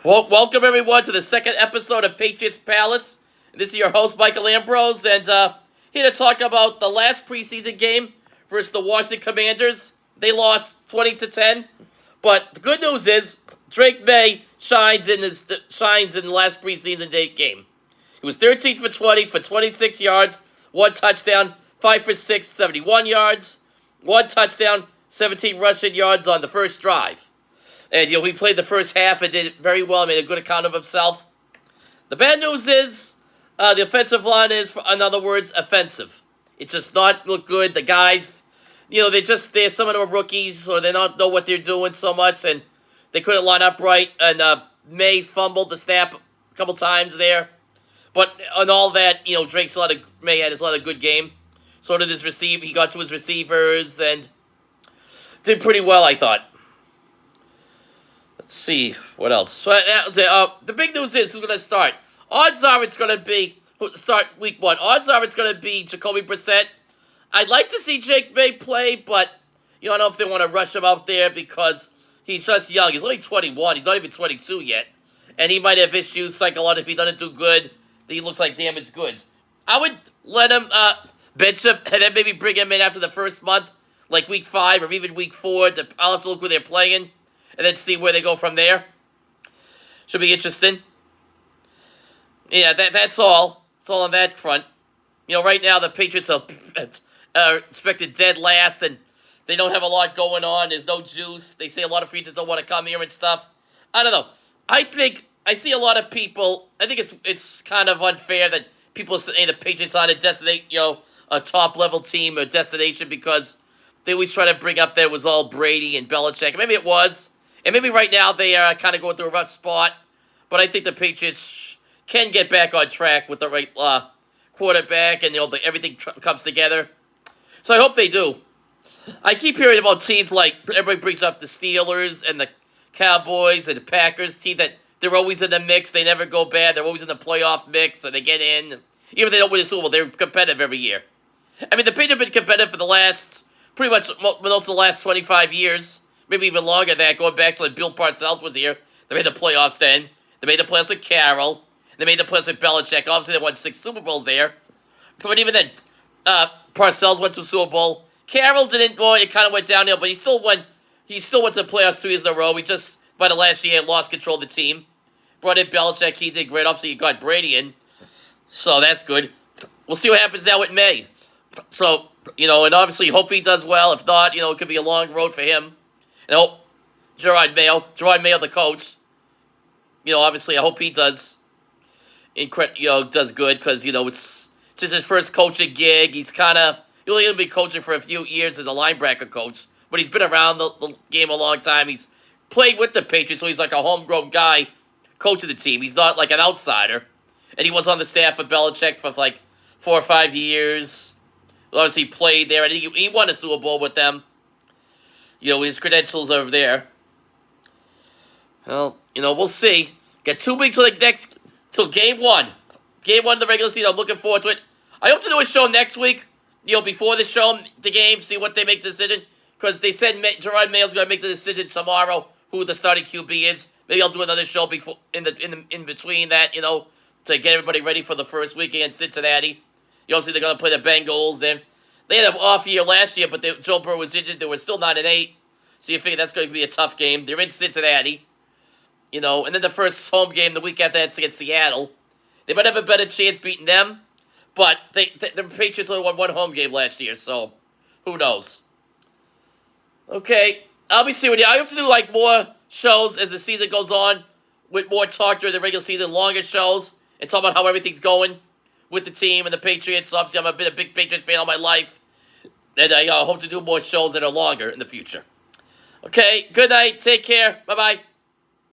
Well, welcome everyone to the second episode of Patriots Palace. This is your host Michael Ambrose, and here to talk about the last preseason game versus the Washington Commanders. They lost 20-10, but the good news is Drake Maye shines in the last preseason game. He was 13 for 20 for 26 yards, one touchdown, 5 for 6, 71 yards, one touchdown, 17 rushing yards on the first drive. And, he played the first half and did very well, made a good account of himself. The bad news is the offensive line is, in other words, offensive. It just not look good. The guys, some of them are rookies, so they don't know what they're doing so much, and they couldn't line up right, and Maye fumbled the snap a couple times there. But on all that, Maye had a lot of good game. So did his receiver. He got to his receivers and did pretty well, I thought. Let's see what else. So the big news is who's going to start. Odds are it's going to be start week 1. Odds are it's going to be Jacoby Brissett. I'd like to see Jake Maye play, but I don't know if they want to rush him out there because he's just young. He's only 21. He's not even 22 yet, and he might have issues psychologically if he doesn't do good. He looks like damaged goods. I would let him bench him and then maybe bring him in after the first month, like week 5 or even week 4. I'll have to look who they're playing and then see where they go from there. Should be interesting. Yeah, that's all. That's all on that front. Right now the Patriots are expected dead last, and they don't have a lot going on. There's no juice. They say a lot of free agents don't want to come here and stuff. I don't know. I see a lot of people. I think it's kind of unfair that people say the Patriots aren't a top level team or destination because they always try to bring up that it was all Brady and Belichick. Maybe it was. And maybe right now they are kind of going through a rough spot. But I think the Patriots can get back on track with the right quarterback and everything comes together. So I hope they do. I keep hearing about teams like everybody brings up the Steelers and the Cowboys and the Packers, team that they're always in the mix. They never go bad. They're always in the playoff mix, so they get in. Even if they don't win the Super Bowl, they're competitive every year. I mean, the Patriots have been competitive for pretty much most of the last 25 years. Maybe even longer than that, going back to when Bill Parcells was here. They made the playoffs then. They made the playoffs with Carroll. They made the playoffs with Belichick. Obviously, they won 6 Super Bowls there. But even then, Parcells went to the Super Bowl. Carroll didn't go. It kind of went downhill, but he still went to the playoffs 2 years in a row. He just, by the last year, lost control of the team. Brought in Belichick. He did great. Obviously, he got Brady in. So that's good. We'll see what happens now with Maye. So, and obviously, hope he does well. If not, it could be a long road for him. And I hope Gerard Mayo, the coach, obviously, I hope he does, does good because, it's just his first coaching gig. He's only going to be coaching for a few years as a linebacker coach, but he's been around the game a long time. He's played with the Patriots, so he's like a homegrown guy coaching the team. He's not like an outsider. And he was on the staff of Belichick for like 4 or 5 years. Obviously, he played there. I think he won a Super Bowl with them. His credentials are there. Well, we'll see. Got 2 weeks till game 1. Game 1 of the regular season. I'm looking forward to it. I hope to do a show next week, before the show, the game, see what they make the decision. Because they said Gerard Mayo's going to make the decision tomorrow who the starting QB is. Maybe I'll do another show before in between that, to get everybody ready for the first week against Cincinnati. Obviously, they're going to play the Bengals. They had an off year last year, but Joe Burrow was injured. They were still 9-8. So you figure that's going to be a tough game. They're in Cincinnati. And then the first home game the week after that's against Seattle. They might have a better chance beating them. But the Patriots only won 1 home game last year, so who knows? Okay, I'll be seeing you. I hope to do more shows as the season goes on with more talk during the regular season, longer shows, and talk about how everything's going with the team and the Patriots. Obviously, I've been a big Patriots fan all my life. And I hope to do more shows that are longer in the future. Okay, good night. Take care. Bye-bye.